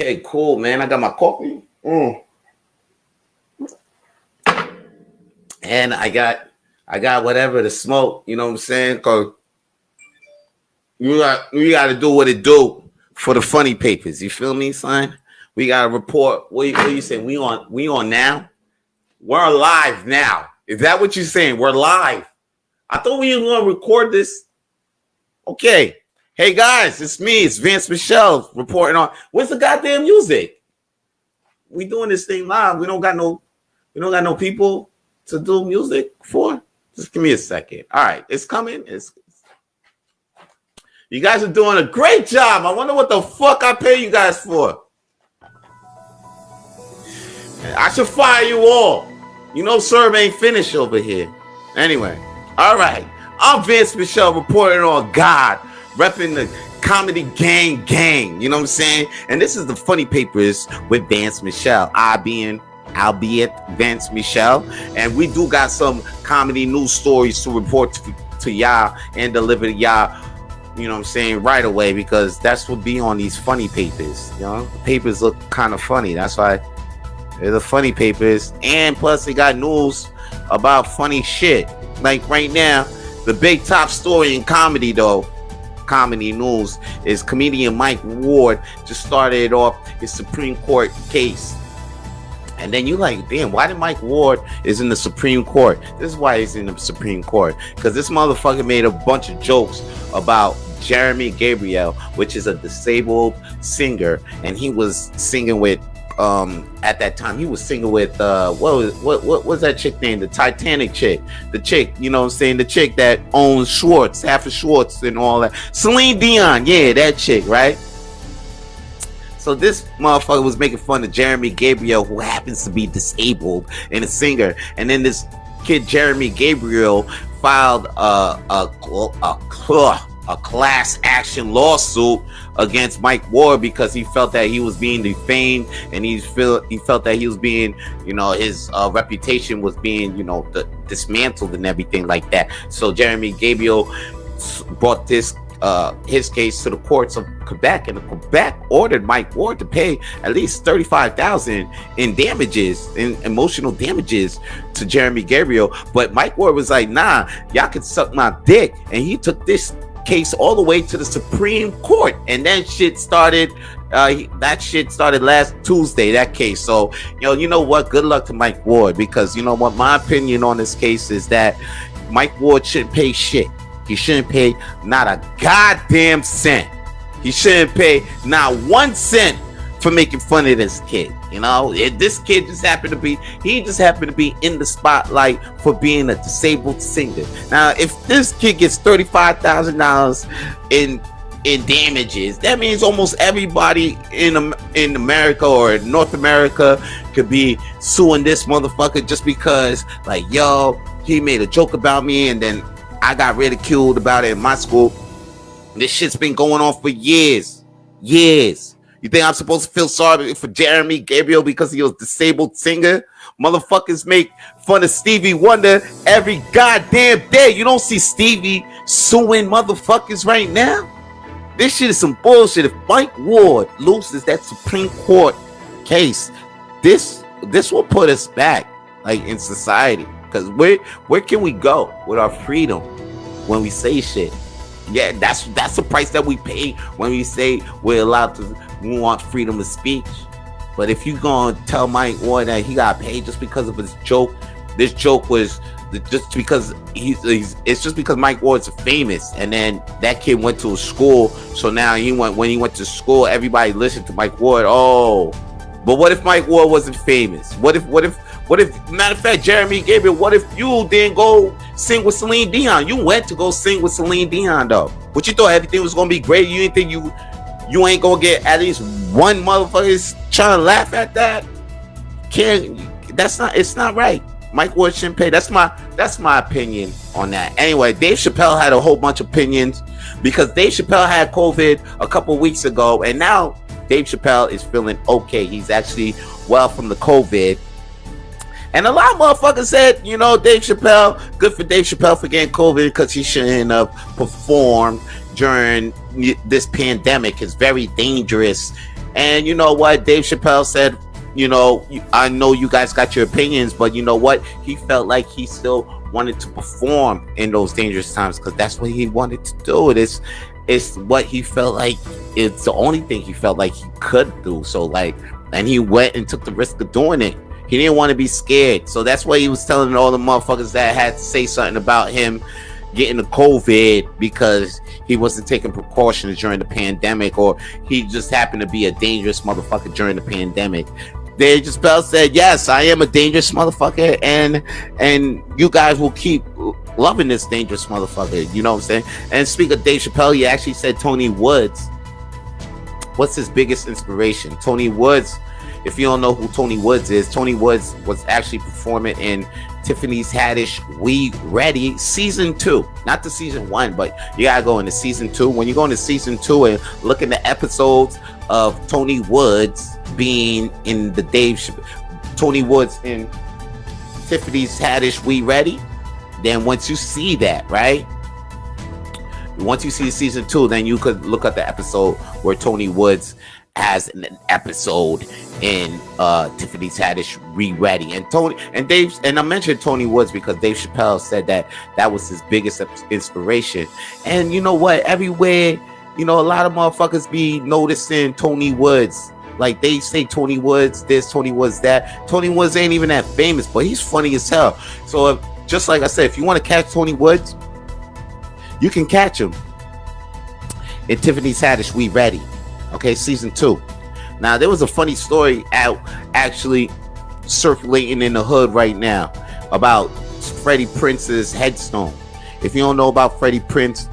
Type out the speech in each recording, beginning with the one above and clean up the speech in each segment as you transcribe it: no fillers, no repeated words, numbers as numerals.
Okay, cool, man. I got my coffee. And I got whatever to smoke, you know what I'm saying? Cause you got to do what it do for the funny papers. You feel me, son? We got to report. What you saying? We on now? We're live now. Is that what you're saying? We're live. I thought we were gonna record this. Okay. Hey guys, it's me. It's Vance Michel reporting on. Where's the goddamn music? We doing this thing live. We don't got no people to do music for. Just give me a second. All right, it's coming. You guys are doing a great job. I wonder what the fuck I pay you guys for. I should fire you all. You know, serve ain't finished over here. Anyway, all right. I'm Vance Michel reporting on God, repping the comedy gang. You know what I'm saying? And this is the funny papers with Vance Michel. Albeit Vance Michel. And we do got some comedy news stories to report to y'all and deliver to y'all, you know what I'm saying, right away, because that's what be on these funny papers. You know, the papers look kind of funny. That's why they're the funny papers. And plus they got news about funny shit. Like right now, the big top story in comedy news is comedian Mike Ward just started off his Supreme Court case. And then you like, damn, why did Mike Ward is in the Supreme Court? This is why he's in the Supreme Court. Because this motherfucker made a bunch of jokes about Jeremy Gabriel, which is a disabled singer. And he was singing with, at that time, he was singing with, what was that chick name? The Titanic chick. The chick, you know what I'm saying? The chick that owns Schwartz, half of Schwartz and all that. Celine Dion, yeah, that chick, right? So this motherfucker was making fun of Jeremy Gabriel, who happens to be disabled and a singer. And then this kid, Jeremy Gabriel, filed a class action lawsuit against Mike Ward because he felt that he was being defamed, and he felt that he was being, you know, his reputation was being, you know, dismantled and everything like that. So Jeremy Gabriel brought his case to the courts of Quebec, and Quebec ordered Mike Ward to pay at least $35,000 in damages, in emotional damages to Jeremy Gabriel. But Mike Ward was like, nah, y'all can suck my dick, and he took this case all the way to the Supreme Court, and then shit started. That shit started last Tuesday, that case. So, you know what? Good luck to Mike Ward, because you know what? My opinion on this case is that Mike Ward shouldn't pay shit. He shouldn't pay not a goddamn cent. He shouldn't pay not 1 cent for making fun of this kid. You know, this kid just happened to be in the spotlight for being a disabled singer. Now, if this kid gets $35,000 in damages, that means almost everybody in America or North America could be suing this motherfucker just because, like, yo, he made a joke about me and then I got ridiculed about it in my school. This shit's been going on for years. You think I'm supposed to feel sorry for Jeremy Gabriel because he was a disabled singer? Motherfuckers make fun of Stevie Wonder every goddamn day. You don't see Stevie suing motherfuckers right now. This shit is some bullshit. If Mike Ward loses that Supreme Court case, this will put us back, like, in society. Because where can we go with our freedom when we say shit? Yeah, that's the price that we pay when we say we want freedom of speech. But if you gonna tell Mike Ward that he got paid just because of his joke, this joke was just because it's just because Mike Ward's famous, and then that kid went to a school, so now when he went to school, everybody listened to Mike Ward. Oh, but what if Mike Ward wasn't famous? What if matter of fact, Jeremy Gabriel, what if you didn't go sing with Celine Dion? You went to go sing with Celine Dion though, but you thought everything was gonna be great. You didn't think you ain't gonna get at least one motherfucker trying to laugh at that? It's not right. Mike Ward shouldn't pay. That's my opinion on that. Anyway, Dave Chappelle had a whole bunch of opinions because Dave Chappelle had COVID a couple weeks ago, and now Dave Chappelle is feeling okay. He's actually well from the COVID. And a lot of motherfuckers said, you know, Dave Chappelle, good for Dave Chappelle for getting COVID because he shouldn't have performed during this pandemic. It's very dangerous And you know what? Dave Chappelle said, I know you guys got your opinions, but you know what? He felt like he still wanted to perform in those dangerous times because that's what he wanted to do. It's what he felt like. It's the only thing he felt like he could do. So like, and he went and took the risk of doing it. He didn't want to be scared. So that's why he was telling all the motherfuckers that had to say something about him getting the COVID because he wasn't taking precautions during the pandemic, or he just happened to be a dangerous motherfucker during the pandemic. Dave Chappelle said, yes, I am a dangerous motherfucker, and you guys will keep loving this dangerous motherfucker. You know what I'm saying? And speak of Dave Chappelle, he actually said Tony Woods. What's his biggest inspiration? Tony Woods. If you don't know who Tony Woods is, Tony Woods was actually performing in Tiffany's Haddish We Ready season 2, not the season 1, but you gotta go into season 2. When you go into season 2 and look in the episodes of Tony Woods being in the Tony Woods in Tiffany's Haddish We Ready, then once you see that, right? Once you see season 2, then you could look at the episode where Tony Woods has an episode in Tiffany's Haddish Re-Ready. And Dave, and I mentioned Tony Woods because Dave Chappelle said that was his biggest inspiration. And you know what? Everywhere, a lot of motherfuckers be noticing Tony Woods. Like they say Tony Woods this, Tony Woods that. Tony Woods ain't even that famous, but he's funny as hell. So just like I said, if you want to catch Tony Woods, you can catch him in Tiffany's Haddish We Ready. Okay, season 2. Now, there was a funny story out actually circulating in the hood right now about Freddie Prince's Headstone. If you don't know about Freddie Prince,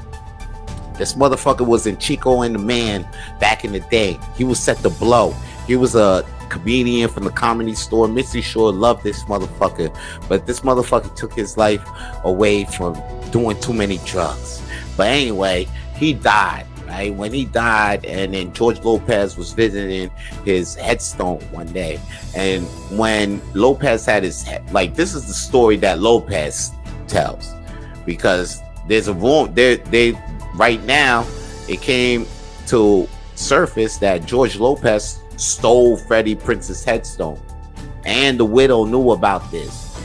this motherfucker was in Chico and the Man back in the day. He was set to blow. He was a comedian from the Comedy Store. Missy Shore loved this motherfucker, but this motherfucker took his life away from doing too many drugs. But anyway, he died. Right? When he died, and then Goerge Lopez was visiting his headstone one day, and when Lopez had his head, like this is the story that Lopez tells, because there's a room there. They right now it came to surface that Goerge Lopez stole Freddie Prince's headstone, and the widow knew about this.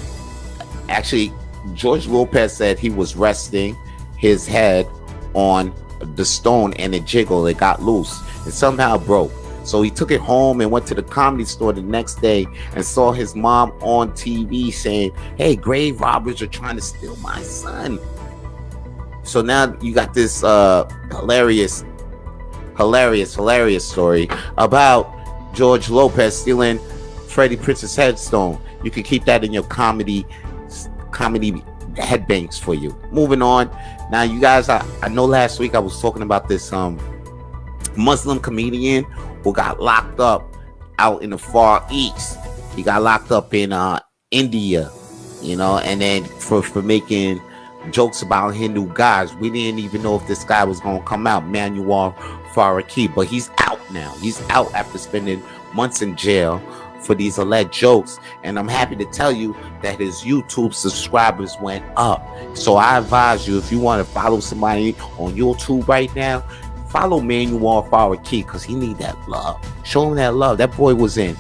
Actually, Goerge Lopez said he was resting his head on the stone and it jiggled, it got loose, it somehow broke. So he took it home and went to the Comedy Store the next day and saw his mom on TV saying, hey, grave robbers are trying to steal my son. So now you got this hilarious story about Goerge Lopez stealing Freddie Prince's headstone. You can keep that in your comedy headbanks for you. Moving on. Now, you guys, I know last week I was talking about this Muslim comedian who got locked up out in the Far East. He got locked up in India, and then for making jokes about Hindu gods. We didn't even know if this guy was going to come out, Manuel Faraki, but he's out now. He's out after spending months in jail for these alleged jokes, and I'm happy to tell you that his YouTube subscribers went up. So I advise you, if you want to follow somebody on YouTube right now, follow Manuel Faraki, because he need that love. Show him that love. That boy was in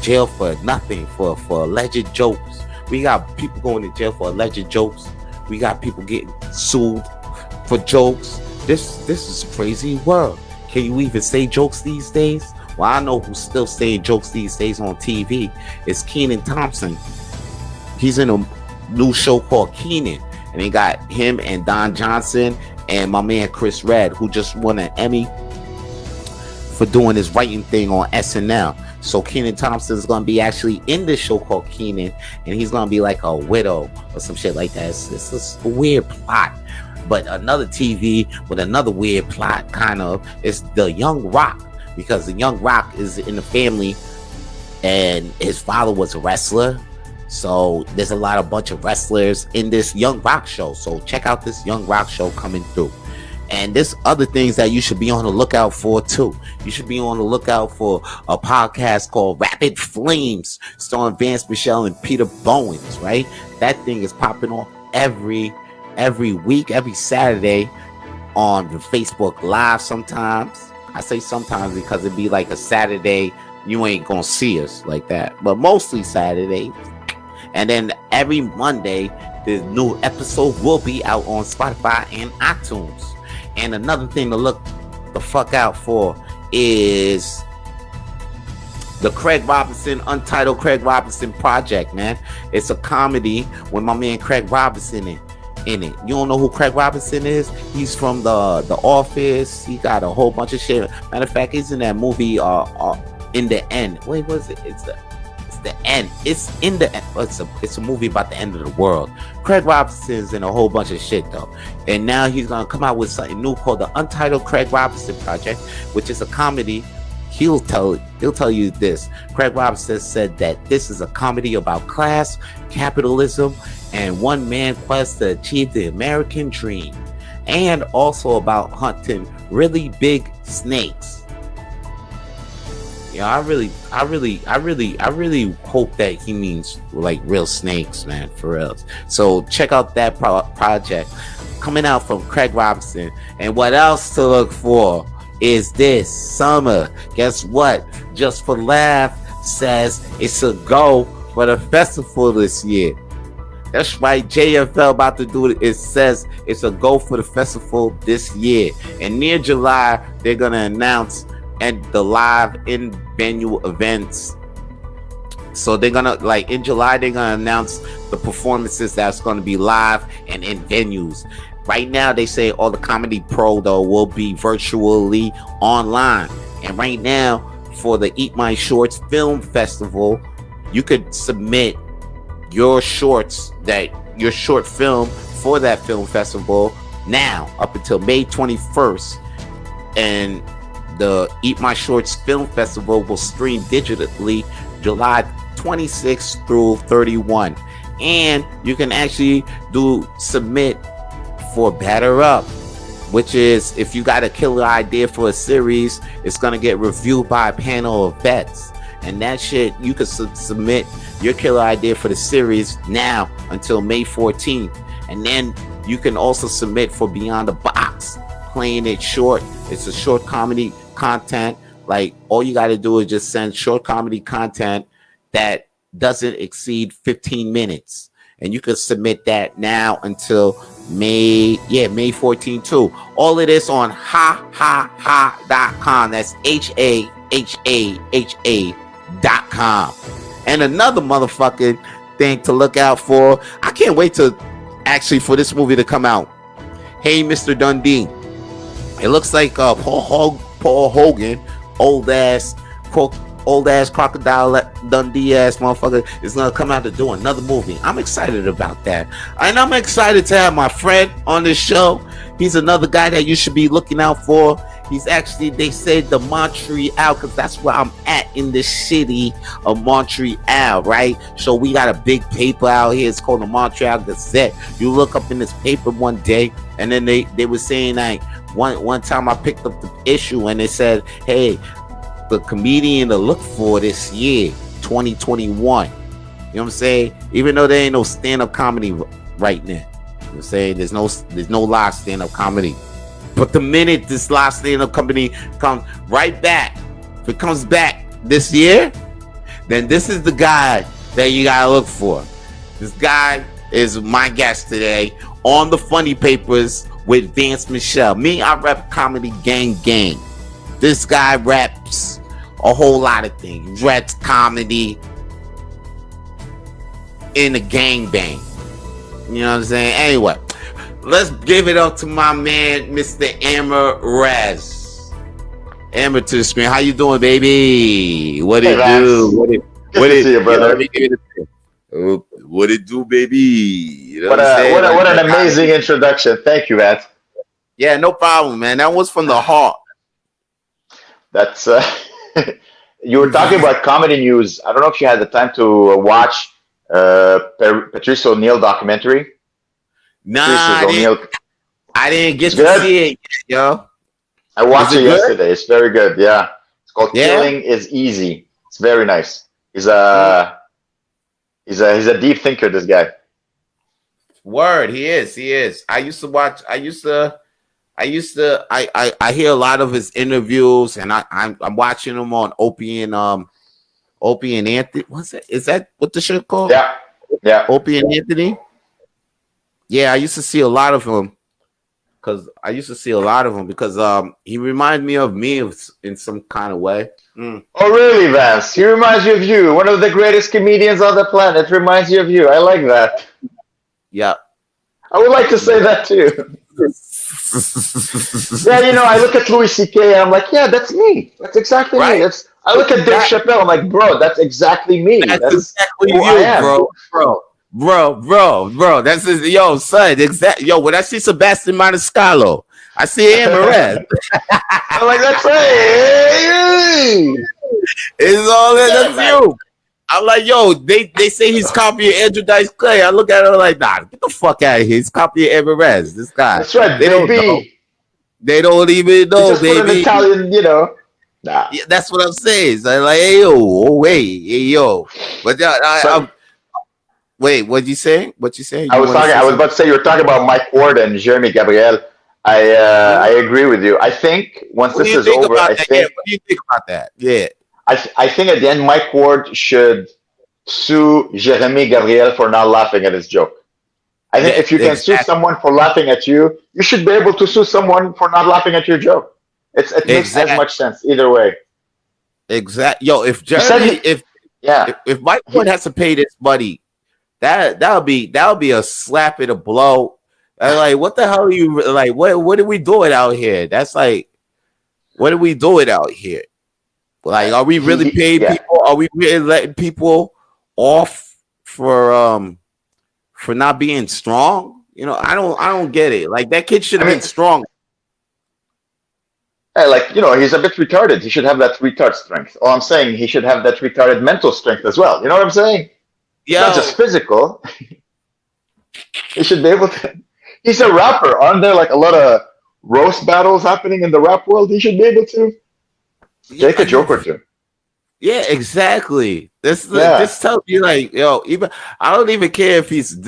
jail for nothing, for alleged jokes. We got people going to jail for alleged jokes. We got people getting sued for jokes. This is a crazy world. Can you even say jokes these days? Well, I know who's still saying jokes these days on TV. It's Kenan Thompson. He's in a new show called Kenan, and they got him and Don Johnson and my man Chris Redd, who just won an Emmy for doing his writing thing on SNL. So Kenan Thompson is gonna be actually in this show called Kenan, and he's gonna be like a widow or some shit like that. It's a weird plot. But another TV with another weird plot, kind of, is the Young Rock. Because the Young Rock is in the family, and his father was a wrestler. So there's a bunch of wrestlers in this Young Rock show. So check out this Young Rock show coming through. And there's other things that you should be on the lookout for too. You should be on the lookout for a podcast called Rapid Flames, starring Vance Michel and Peter Bowens, right? That thing is popping off every week, every Saturday on the Facebook Live sometimes. I say sometimes because it'd be like a Saturday. You ain't gonna see us like that, but mostly Saturday. And then every Monday, the new episode will be out on Spotify and iTunes. And another thing to look the fuck out for is the Craig Robinson, Untitled Craig Robinson Project, man. It's a comedy with my man Craig Robinson in it. You don't know who Craig Robinson is? He's from the Office. He got a whole bunch of shit. Matter of fact, he's in that movie In the End. Wait, what is it? It's the end. It's in the end. It's a movie about the end of the world. Craig Robinson's in a whole bunch of shit though, and now he's gonna come out with something new called the Untitled Craig Robinson Project, which is a comedy. He'll tell you this. Craig Robinson said that this is a comedy about class, capitalism, and one man quest to achieve the American dream, and also about hunting really big snakes. Yeah, I really hope that he means like real snakes, man, for real. So check out that project coming out from Craig Robinson. And what else to look for is this summer. Guess what? Just for Laugh says it's a go for the festival this year. That's right, JFL about to do it. It says it's a go for the festival this year. And near July, they're gonna announce and the live in venue events. So they're gonna, like, in July they're gonna announce the performances that's gonna be live and in venues. Right now they say all the Comedy Pro though will be virtually online. And right now for the Eat My Shorts Film Festival, you could submit your short film for that film festival now up until May 21st. And the Eat My Shorts Film Festival will stream digitally July 26th through 31. And you can actually submit for Batter Up, which is if you got a killer idea for a series, it's going to get reviewed by a panel of vets. And that shit, you can submit your killer idea for the series now until May 14th. And then you can also submit for Beyond the Box, playing it short. It's a short comedy content. Like, all you got to do is just send short comedy content that doesn't exceed 15 minutes. And you can submit that now until May 14 too. All of this on ha.com. That's HAHAHA.com. And another motherfucking thing to look out for. I can't wait for this movie to come out. Hey, Mr. Dundee. It looks like Paul Hogan, old ass Crocodile Dundee ass motherfucker, is gonna come out to do another movie. I'm excited about that, and I'm excited to have my friend on this show. He's another guy that you should be looking out for. He's actually, they said, the Montreal, because that's where I'm at, in the city of Montreal, right? So we got a big paper out here. It's called the Montreal Gazette. You look up in this paper one day, and then they were saying, like, one time I picked up the issue and it said, hey, the comedian to look for this year, 2021. You know what I'm saying? Even though there ain't no stand-up comedy right now. You know what I'm saying? There's no live stand-up comedy. But the minute this live stand-up comedy comes right back, if it comes back this year, then this is the guy that you gotta look for. This guy is my guest today on the Funny Papers with Vance Michel. Me, I rap comedy gang. This guy raps a whole lot of things. He raps comedy in a gangbang. You know what I'm saying? Anyway, let's give it up to my man, Mr. Amer Rez. Amer to the screen. How you doing, baby? What it do? What it see you, brother? Let me give it what it do, baby? You know what an amazing introduction. Thank you, Vance. Yeah, no problem, man. That was from the heart. That's you were talking about comedy news. I don't know if you had the time to watch Patrice O'Neill documentary. Nah, I didn't get to see it, yo. I watched it yesterday. It's very good. Yeah, it's called Killing is Easy. It's very nice. He's a deep thinker. This guy. Word, he is. I used to I hear a lot of his interviews, and I'm watching him on Opie and Anthony. What's that? Is that what the shit called? Yeah, yeah. Opie and Anthony. Yeah, I used to see a lot of him because he reminded me of me in some kind of way. Oh, really, Vance? He reminds you of you, one of the greatest comedians on the planet. Reminds you of you. I like that. Yeah. I would like to say that too. Yeah, I look at Louis C.K. and I'm like, yeah, that's me. That's exactly me. Right. I look at Dave Chappelle. I'm like, bro, that's exactly me. That's exactly who you, I am. bro. That's yo, son. Yo, when I see Sebastian Maniscalco, I see Amer Rez. I'm like, that's right. It's all that's you. I'm like, yo, they say he's copying Andrew Dice Clay. I look at him like, nah, get the fuck out of here. He's copying Amer Rez. This guy. That's right, They don't baby. know. They don't even know, Just put an baby. Italian, Nah. Yeah, that's what I'm saying. So I'm like, hey yo, oh wait, hey yo. But wait, what'd you say? What you say? I was about to say you were talking about Mike Ward and Jeremy Gabriel. I agree with you. I think once this is over, what do you think about that? Yeah. I think at the end Mike Ward should sue Jeremy Gabriel for not laughing at his joke. I think if you can sue someone for laughing at you, you should be able to sue someone for not laughing at your joke. It makes as much sense either way. Exactly. Yo, if Jeremy, if Mike Ward has to pay this money, that'll be a slap and a blow. Like, what the hell are you like? What are we doing out here? That's like, what are we doing out here? Like, are we really paying people? Are we really letting people off for not being strong? I don't get it. Like, that kid should have been strong. He's a bit retarded. He should have that retard strength. All I'm saying, he should have that retarded mental strength as well. You know what I'm saying? Yeah. Not just physical. He should be able to. He's a rapper. Aren't there like a lot of roast battles happening in the rap world? He should be able to take a joke or two. Yeah, exactly. This tells you, like, yo, even I don't even care if he's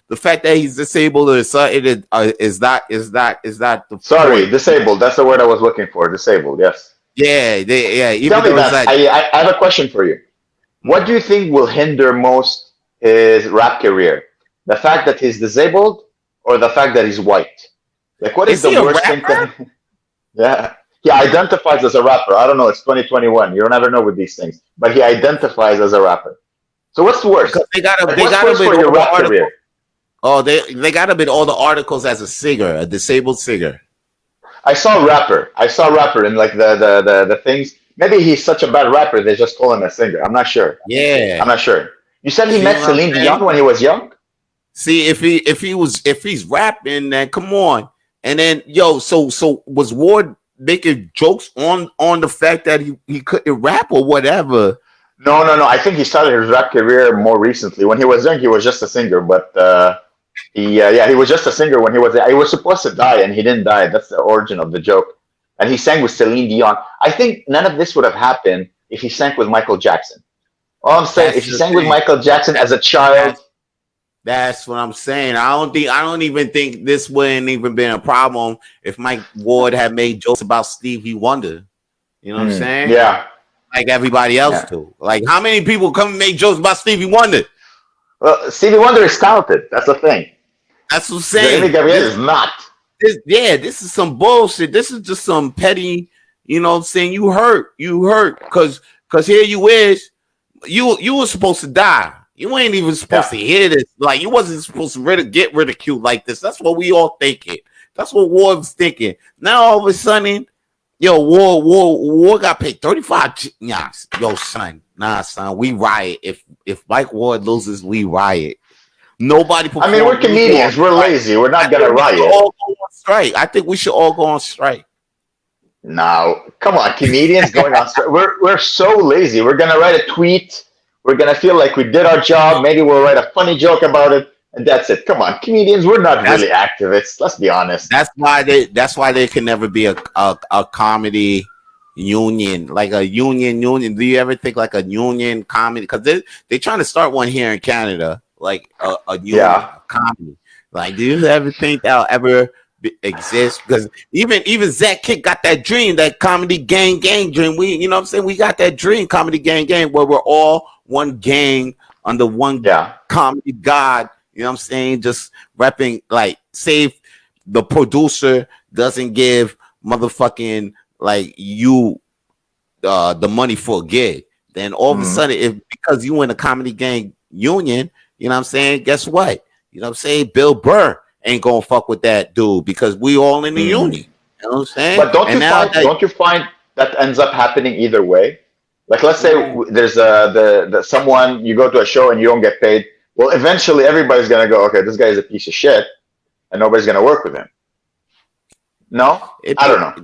the fact that he's disabled or something is not the point. Disabled. That's the word I was looking for. Disabled. Yes. Yeah. Even tell me that. I have a question for you. What do you think will hinder most his rap career? The fact that he's disabled or the fact that he's white? Like, what is the worst thing? Yeah. He identifies as a rapper. I don't know. It's 2021. You don't ever know with these things. But he identifies as a rapper. So what's worse? What's worse for your rap career? Oh, they got him in all the articles as a singer, a disabled singer. I saw rapper in like the things. Maybe he's such a bad rapper they just call him a singer. I'm not sure. Yeah. I'm not sure. You said he met Celine Dion when he was young? See, if he's rapping, then come on. And then so was Ward making jokes on the fact that he couldn't rap or whatever? No. I think he started his rap career more recently. When he was young, he was just a singer, but he was just a singer when he was supposed to die and he didn't die. That's the origin of the joke. And he sang with Celine Dion. I think none of this would have happened if he sang with Michael Jackson. All I'm saying, if he sang with Michael Jackson as a child. That's what I'm saying. I don't even think this wouldn't even been a problem if Mike Ward had made jokes about Stevie Wonder. You know what I'm saying? Yeah. Like everybody else do. Like, how many people come and make jokes about Stevie Wonder? Well, Stevie Wonder is talented. That's the thing. That's what I'm saying. Jeremy Gabriel is not. This is some bullshit. This is just some petty, you know what I'm saying? You hurt. Cause here you is. You were supposed to die. You ain't even supposed to hear this. Like, you wasn't supposed to get ridiculed like this. That's what we all thinking. That's what Ward was thinking. Now all of a sudden, Ward got paid 35. Yo, son. Nah, son. We riot. If Mike Ward loses, we riot. Nobody. I mean, we're comedians. We're lazy. We're not gonna riot. All go on strike. I think we should all go on strike. No, come on, comedians going on strike. We're so lazy. We're gonna write a tweet. We're gonna feel like we did our job. Maybe we'll write a funny joke about it, and that's it. Come on, comedians. We're not really activists. Let's be honest. That's why there can never be a comedy union, like a union. Do you ever think like a union comedy? Because they're trying to start one here in Canada, like a union comedy. Like, do you ever think that'll ever exist, because even Zach Kid got that dream, that comedy gang dream. We, you know what I'm saying, we got that dream, comedy gang where we're all one gang under one comedy god. You know what I'm saying? Just repping, like, say the producer doesn't give motherfucking like you the money for a gig, then all of a sudden, if because you in a comedy gang union, you know what I'm saying, guess what? You know what I'm saying? Bill Burr ain't gonna fuck with that dude because we all in the union. You know what I'm saying? But don't you find that ends up happening either way? Like, let's say there's the someone, you go to a show and you don't get paid. Well, eventually everybody's gonna go, okay, this guy is a piece of shit, and nobody's gonna work with him. No, I don't know.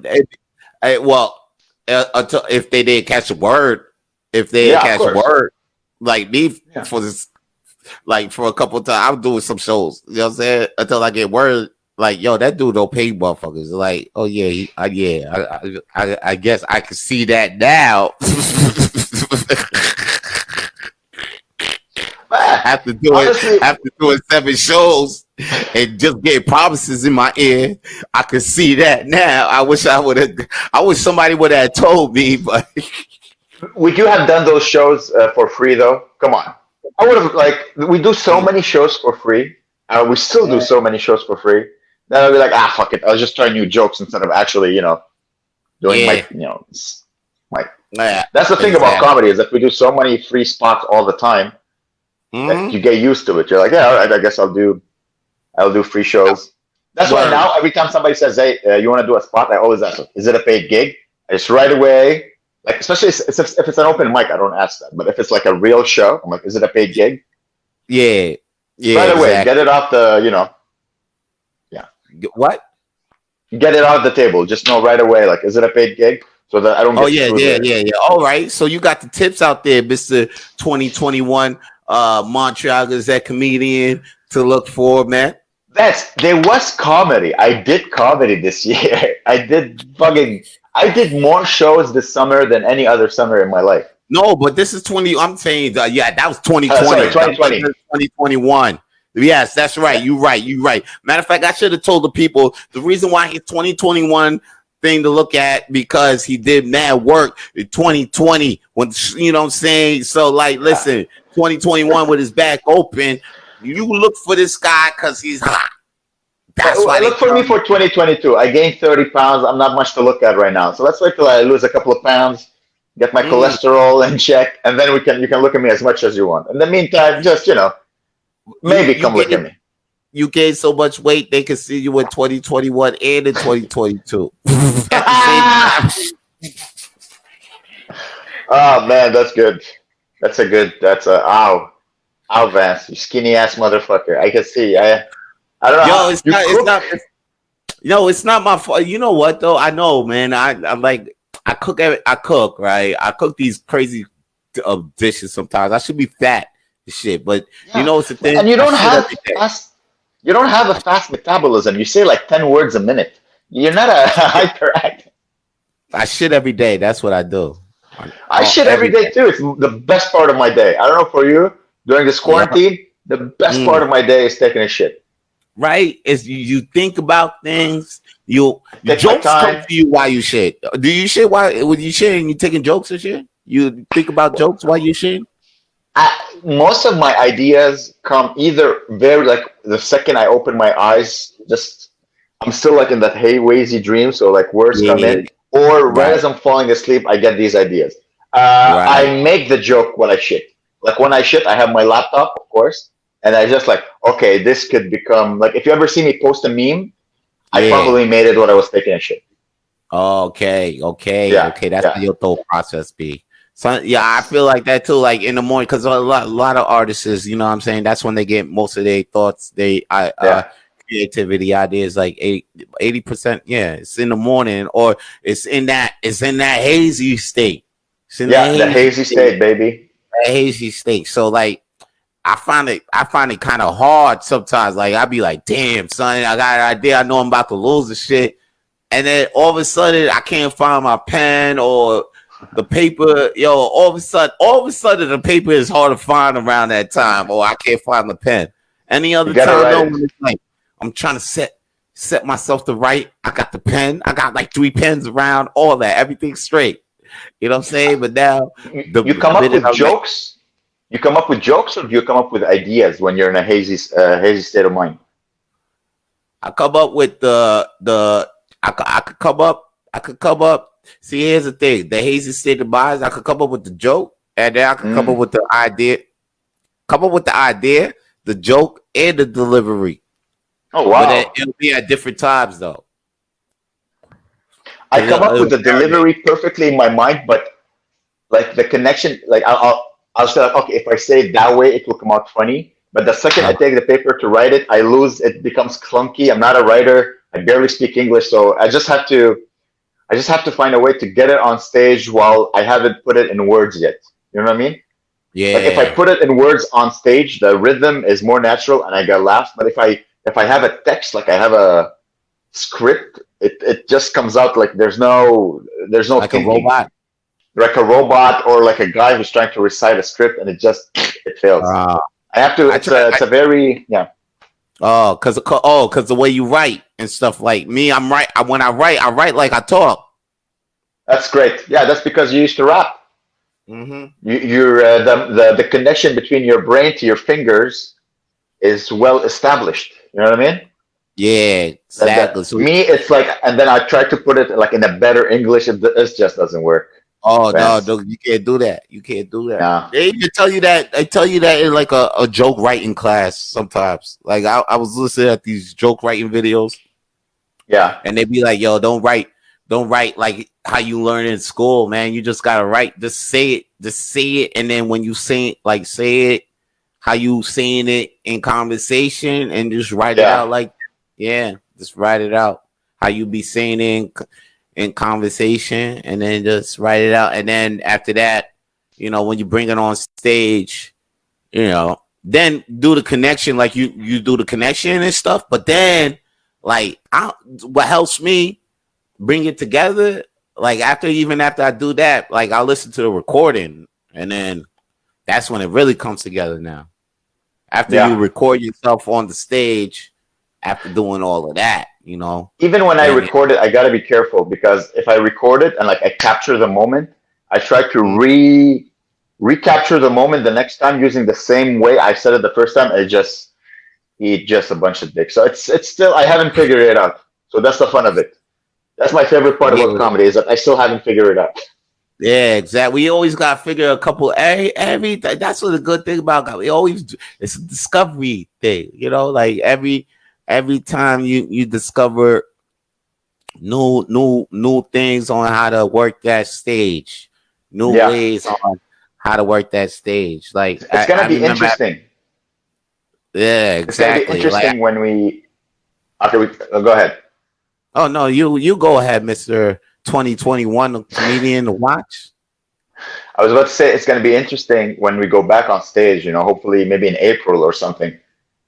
If they did catch a word, like me for this, like for a couple of times, I'm doing some shows. You know what I'm saying? Until I get word, like, yo, that dude don't pay motherfuckers. Like, oh yeah, I guess I can see that now. After doing 7 shows and just getting promises in my ear, I can see that now. I wish somebody would have told me, but would you have done those shows for free though? Come on. I would have, we do so many shows for free. We still do so many shows for free. Then I'll be like, fuck it. I'll just try new jokes instead of actually, doing my. That's the thing about comedy, is that we do so many free spots all the time. You get used to it. You're like, all right, I guess I'll do free shows. That's why now every time somebody says, hey, you want to do a spot, I always ask them, is it a paid gig? I just right away, like, especially if it's an open mic, I don't ask that. But if it's like a real show, I'm like, is it a paid gig? Yeah. Right away, get it off the, What? Get it off the table. Just know right away, like, is it a paid gig? So that I don't get yeah. All right. So you got the tips out there, Mr. 2021 Montreal Gazette comedian to look for, man. There was comedy. I did comedy this year. I did more shows this summer than any other summer in my life. No, but this is 20. I'm saying, that was 2020. 2020. 2021. Yes, that's right. You right. Matter of fact, I should have told the people the reason why he's 2021 thing to look at, because he did mad work in 2020 when, you know what I'm saying? So, like, listen, 2021 with his back open, you look for this guy because he's hot. That's why look for me for 2022. I gained 30 pounds. I'm not much to look at right now. So let's wait till I lose a couple of pounds, get my cholesterol in check, and then you can look at me as much as you want. In the meantime, just, maybe come look at me. You gained so much weight, they can see you in 2021 and in 2022. Oh, man, that's good. That's ow, Vance, you skinny ass motherfucker. I can see. I don't know. It's not my fault. You know what though? I know, man. I cook, right? I cook these crazy dishes sometimes. I should be fat and shit, but it's the thing. And you don't have a fast metabolism. You say like 10 words a minute. You're not a hyperactive. I shit every day. That's what I do. I shit every day too. It's the best part of my day. I don't know for you. During this quarantine, the best part of my day is taking a shit. Right? Is you think about things. Jokes come to you while you shit. Do you shit when you shit and you taking jokes and shit? You think about jokes while you shit? Most of my ideas come either very, like, the second I open my eyes, just I'm still like in that hazy dream, so like words come in, or right as I'm falling asleep, I get these ideas. I make the joke when I shit. Like when I shit, I have my laptop, of course, and I just like, okay, this could become, like, if you ever see me post a meme, I probably made it when I was taking a shit. Okay. That's how your thought process be. So I feel like that too. Like in the morning, because a lot of artists, you know what I'm saying, that's when they get most of their thoughts, creativity ideas, like 80%. Yeah, it's in the morning, or it's in that hazy state. The hazy state, baby. That hazy state. So like, I find it kind of hard sometimes. Like I be like, damn, son, I got an idea. I know I'm about to lose the shit, and then all of a sudden I can't find my pen or the paper. All of a sudden the paper is hard to find around that time, or I can't find the pen. Any other time, when it's like I'm trying to set set myself to write. I got the pen. I got like 3 pens around, all that, everything straight. You know what I'm saying? But now the You come up minute with I'm like, jokes. You come up with jokes, or do you come up with ideas when you're in a hazy state of mind? I come up with I could come up. I could come up. See, here's the thing: the hazy state of mind. I could come up with the joke, and then I could come up Mm. with the idea. Come up with the idea, the joke, and the delivery. Oh But wow! it'll be at different times though, I because come up with it'll the marinate. delivery perfectly in my mind, but like the connection, like I'll say like, okay, if I say it that way, it will come out funny. But the second I take the paper to write it, I lose. It becomes clunky. I'm not a writer. I barely speak English, so I just have to find a way to get it on stage while I haven't put it in words yet. You know what I mean? Like if I Yeah, put it in words on stage, the rhythm is more natural and I get laughs. But if I have a text, like I have a script, it just comes out like there's no like a thinking, robot. like a robot or like a guy who's trying to recite a script and it fails. Uh, I have to. I It's try. a it's a very yeah. Cause the way you write and stuff like me, I'm right. When I write like I talk. That's great. Yeah, that's because you used to rap. Mm-hmm. You're the connection between your brain to your fingers is well established. You know what I mean? Yeah, exactly. That So, me, it's like, and then I try to put it like in a better English. It just doesn't work, oh no, Vance. no, you can't do that. You can't do that. Yeah, They even tell you that. They tell you that in like a joke writing class sometimes. Like I was listening at these joke writing videos, yeah, and they be like, "Yo, don't write like how you learn in school, man. You just gotta write. Just say it, and then when you say it, like say it how you saying it in conversation, and just write it yeah, out like, yeah, just write it out how you be saying it in conversation, and then just write it out, and then after that, when you bring it on stage, then do the connection like you do the connection and stuff, but then like what helps me bring it together, like after I do that, like I'll listen to the recording, and then that's when it really comes together now. After you yeah. record yourself on the stage, after doing all of that, Even when I then record it, I gotta be careful because if I record it and like I capture the moment, I try to recapture the moment the next time using the same way I said it the first time. It just eat just a bunch of dick. So it's still I haven't figured it out. So that's the fun of it. That's my favorite part about yeah, comedy is that I still haven't figured it out. yeah, exactly. We always got to figure a couple. Every that's what the good thing about God. We always it's a discovery thing, like every time you discover new things on how to work that stage, new Yeah, ways on how to work that stage. Like it's I gonna be remember, interesting. yeah, It's gonna be exactly. Like interesting when we. Okay, go ahead. oh no, you go ahead, Mister 2021 comedian to watch. I was about to say it's going to be interesting when we go back on stage, hopefully maybe in April or something.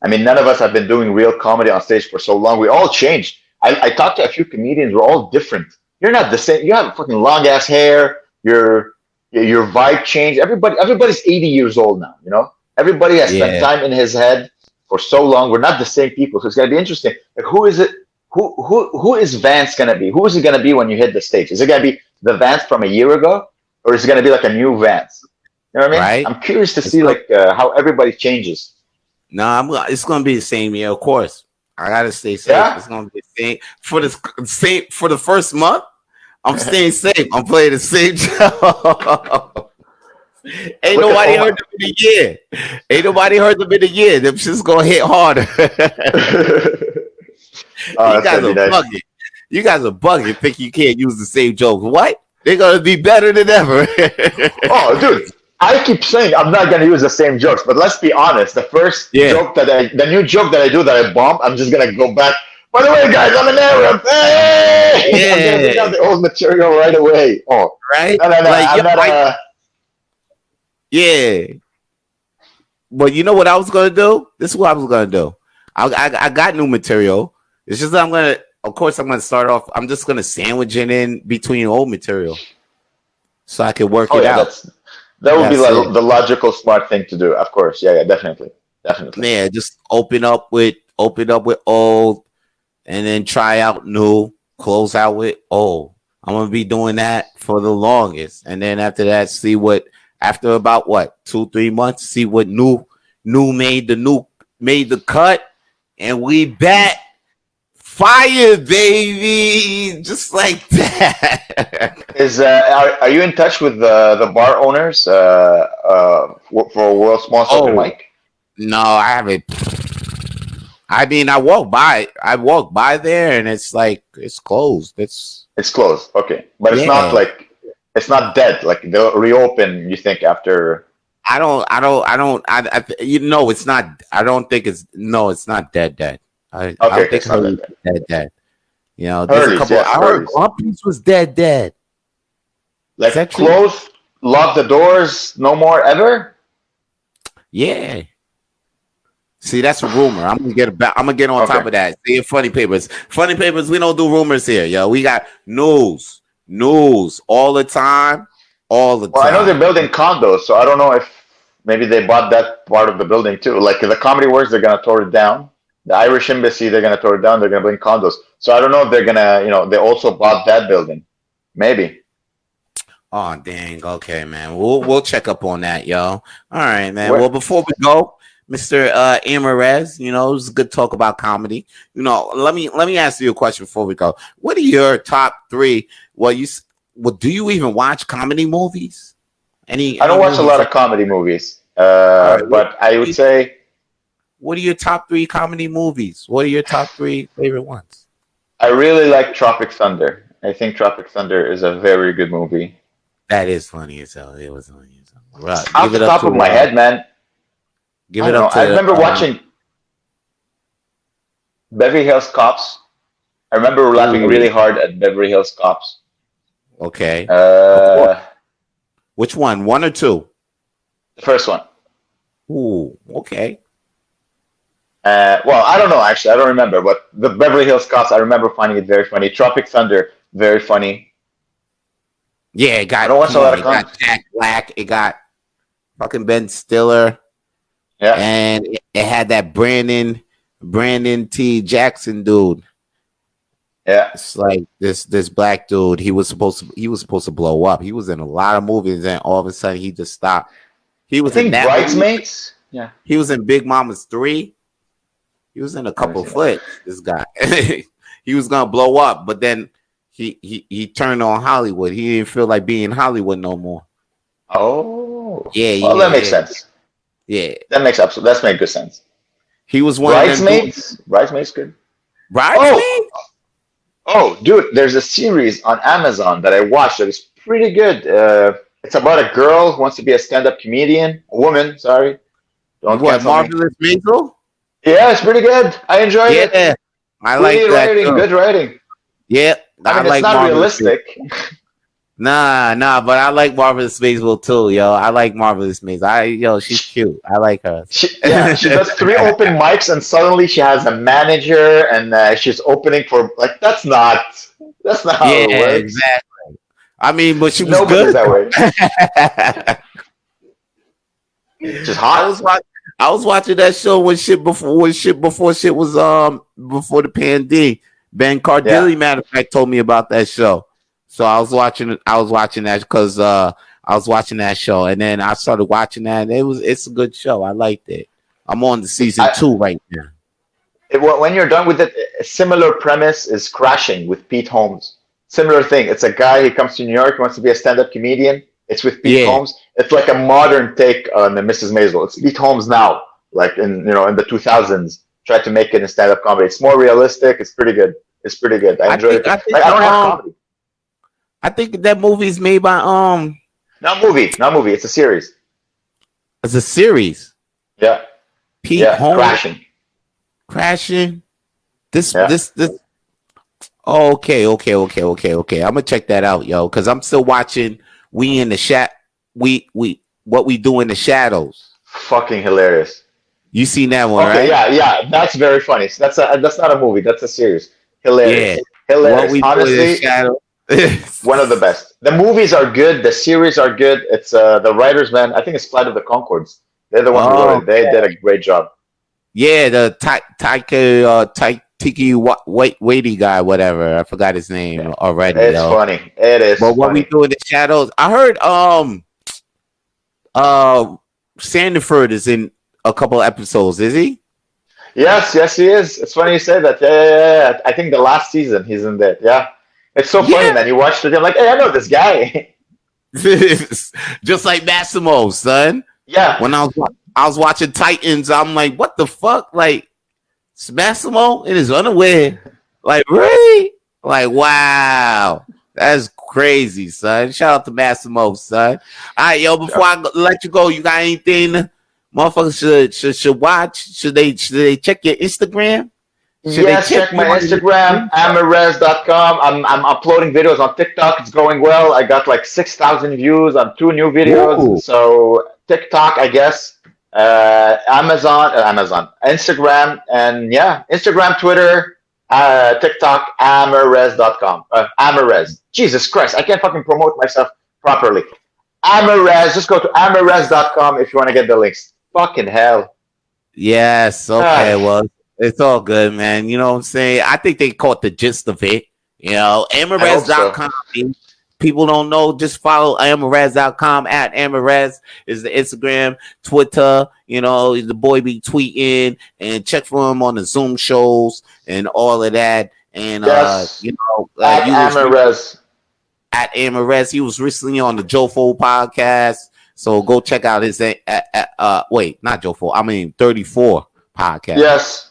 I mean, none of us have been doing real comedy on stage for so long. We all changed. I talked to a few comedians. We're all different. You're not the same. You have fucking long ass hair. Your vibe changed. Everybody's 80 years old now. Everybody has spent Yeah, time in his head for so long. We're not the same people. So it's going to be interesting. Like, who is it? Who is Vance going to be? Who is it going to be when you hit the stage? Is it going to be the Vance from a year ago? Or is it going to be like a new Vance? You know what I mean? right. I'm curious to It's see go- like how everybody changes. no, it's gonna be the same year, of course. I gotta stay safe. Yeah. It's gonna be the same for the same for the first month. I'm staying safe. I'm playing the same job. Ain't Look at nobody all heard my. them in a year. Ain't nobody heard them in a year. Them shit's gonna hit harder. Oh, You that's guys gonna be are nice. bugging. You guys are bugging. Think you can't use the same jokes? What? They're gonna be better than ever. Oh, dude, I keep saying I'm not gonna use the same jokes, but let's be honest. Yeah, The new joke that I do that I bomb, I'm just gonna go back. By the way, guys, I'm an Arab. Hey! I'm gonna bring out yeah, the old material right away. Oh, right. no, no, no, Like yo, I'm not a. yeah. But you know what I was gonna do? This is what I was gonna do. I got new material. It's just that of course, I'm gonna start off. I'm just gonna sandwich it in between old material so I can work Oh it yeah, out. that would be That's it. the logical, smart thing to do. Of course, yeah, yeah, definitely, definitely. Yeah, just open up with old. and then try out new, close out with old. I'm gonna be doing that for the longest, and then after that, see what after about what 2-3 months, see what new made the cut, and we back fire, baby, just like that. Are you in touch with the bar owners for a world sponsor Mike? No, I haven't. I mean, I walk by there, and it's like it's closed. It's closed. Okay, but it's not like it's not dead. Like they'll reopen. You think after? It's not. I don't think it's it's not dead. I don't think it's dead. You know, there's a couple. I heard One Piece was dead. Like close, lock the doors, no more ever. Yeah. See, that's a rumor. I'm gonna get on top of that. See, Funny Papers. Funny Papers. We don't do rumors here, yo. We got news all the time, Well, I know they're building condos, so I don't know if maybe they bought that part of the building too. Like the Comedy Works, they're gonna tear it down. The Irish Embassy, they're gonna tear it down. They're gonna build condos. So I don't know if they're gonna, they also bought that building. Maybe. Oh dang. Okay, man. We'll check up on that, yo. All right, man. Well, before we go, Mr. Amer Rez, it was a good talk about comedy. Let me ask you a question before we go. What are your top 3? Well, do you even watch comedy movies? I don't watch a lot of comedy movies, but I would say. What are your top 3 comedy movies? What are your top 3 favorite ones? I really like Tropic Thunder. I think Tropic Thunder is a very good movie. That is funny as hell. It was funny as hell. Right. Off the top of my head, man. Give it up to I remember watching Beverly Hills Cops. I remember laughing really hard at Beverly Hills Cops. Okay. Which one? 1 or 2? The first one. Ooh, okay. Well, I don't know, actually. I don't remember. But the Beverly Hills Cops, I remember finding it very funny. Tropic Thunder, very funny. Yeah, it got, I don't watch a lot of got Jack Black. It got fucking Ben Stiller. Yeah. And it had that Brandon T. Jackson dude. Yeah. It's like this black dude. He was supposed to blow up. He was in a lot of movies, and all of a sudden he just stopped. He was in that Bridesmaids. Yeah. He was in Big Mama's 3. He was in a couple of flicks. This guy. He was gonna blow up, but then he turned on Hollywood. He didn't feel like being in Hollywood no more. Oh. Yeah. Well, that makes sense. Yeah. That makes good sense. He was one Bridesmaids. Bridesmaids good. Bridesmaids? Oh, dude, there's a series on Amazon that I watched that is pretty good. It's about a girl who wants to be a stand-up comedian. A woman, sorry. Marvelous Maisel? Yeah, it's pretty good. I enjoyed it. Yeah, I like that. Good writing. Yeah, I mean, it's not realistic. Nah, but I like Marvelous Maisel too, yo. I like Marvelous Maisel. She's cute. I like her. She does 3 open mics, and suddenly she has a manager, and she's opening for that's not how it works. Exactly. I mean, but she was good that way. Just hot. I was watching that show when shit before shit was before the pandemic. Ben Cardilli, matter of fact, told me about that show. So I was watching that because I was watching that show, and then I started watching that, and it's a good show. I liked it. I'm on the season 2 right now. When you're done with it, a similar premise is Crashing with Pete Holmes. Similar thing. It's a guy, he comes to New York, wants to be a stand-up comedian. It's with Pete Holmes. It's like a modern take on the Mrs. Maisel. It's Pete Holmes now, like in the 2000s. Tried to make it in stand-up comedy. It's more realistic. It's pretty good. I enjoy it. I don't have comedy. I think that movie's made by Not movie. It's a series. It's a series. Yeah. Pete Holmes. Crashing. This. Oh, okay. I'm gonna check that out, yo, because I'm still watching. What we do in the shadows. Fucking hilarious. You seen that one, right? Yeah. That's very funny. That's not a movie. That's a series. Hilarious. Yeah. Hilarious. Honestly, one of the best. The movies are good. The series are good. It's the writers, man. I think it's Flight of the Conchords. They're the ones who wrote it. They did a great job. Yeah, the Tiki Waity guy, whatever. I forgot his name already. It's funny. It is. But what we do in the shadows, I heard Sandiford is in a couple episodes. Is he? Yes, he is. It's funny you say that. Yeah. I think the last season he's in there. Yeah. It's so funny, man. You watched it, I'm like, hey, I know this guy. Just like Massimo, son. Yeah. When I was watching Titans, I'm like, what the fuck? Like, it's Massimo in his underwear. Like, really? Like, wow. That's crazy, son. Shout out to Massimo, son. All right, yo, before I let you go, you got anything motherfuckers should watch? Should they check your Instagram? Yes, check my Instagram, amerrez.com. I'm uploading videos on TikTok. It's going well. I got like 6,000 views on 2 new videos. Ooh. So TikTok, I guess, Amazon, Instagram, and Instagram, Twitter, TikTok, amerrez.com. Amer Rez. Jesus Christ, I can't fucking promote myself properly. Amer Rez. Just go to amerrez.com if you want to get the links. Fucking hell. Yes. Okay. Well. It's all good, man. You know what I'm saying? I think they caught the gist of it. You know, amerrez.com. So. People don't know. Just follow amerrez.com at Amer Rez is the Instagram, Twitter. You know, the boy be tweeting and check for him on the Zoom shows and all of that. And, you know, at Amer Rez. At Amer Rez. He was recently on the Joe Fo podcast. So go check out his, wait, not Joe Fo. I mean, 34 podcast. Yes.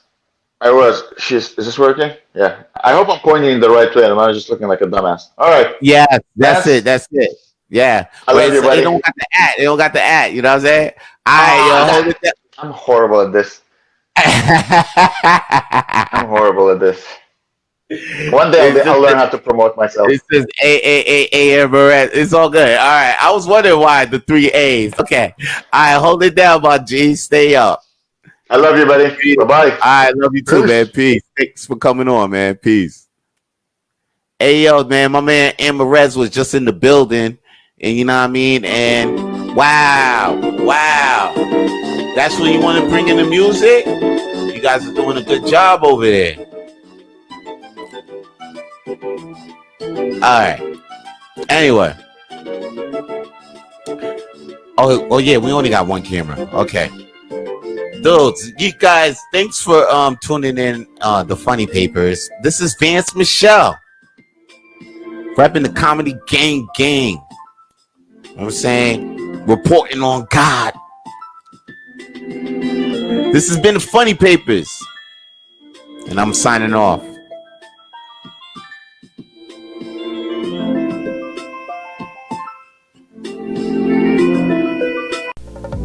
I was. Is this working? Yeah. I hope I'm pointing in the right way. I'm not just looking like a dumbass. All right. Yeah, that's it. Yeah. I love you, buddy. They don't got the ad. You know what I'm saying? All right, yo, hold it down. I'm horrible at this. I'm horrible at this. One day I'll learn how to promote myself. It says Amer Rez. It's all good. All right. I was wondering why the 3 A's. Okay. All right, hold it down, my G. Stay up. I love you, buddy. Bye-bye. I love you too, man. Peace. Thanks for coming on, man. Peace. Hey, yo, man, my man Amer Rez was just in the building, and you know what I mean? And wow. That's when you want to bring in the music? You guys are doing a good job over there. All right. Anyway. Oh yeah, we only got one camera. Okay. Dudes, you guys, thanks for tuning in the Funny Papers. This is Vance Michel, repping the comedy gang. You know what I'm saying? Reporting on God. This has been the Funny Papers, and I'm signing off.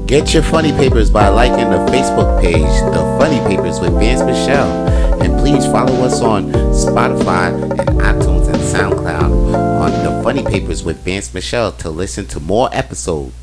Get your Funny Papers by liking the Facebook page, The Funny Papers with Vance Michel. And please follow us on Spotify and iTunes and SoundCloud on The Funny Papers with Vance Michel to listen to more episodes.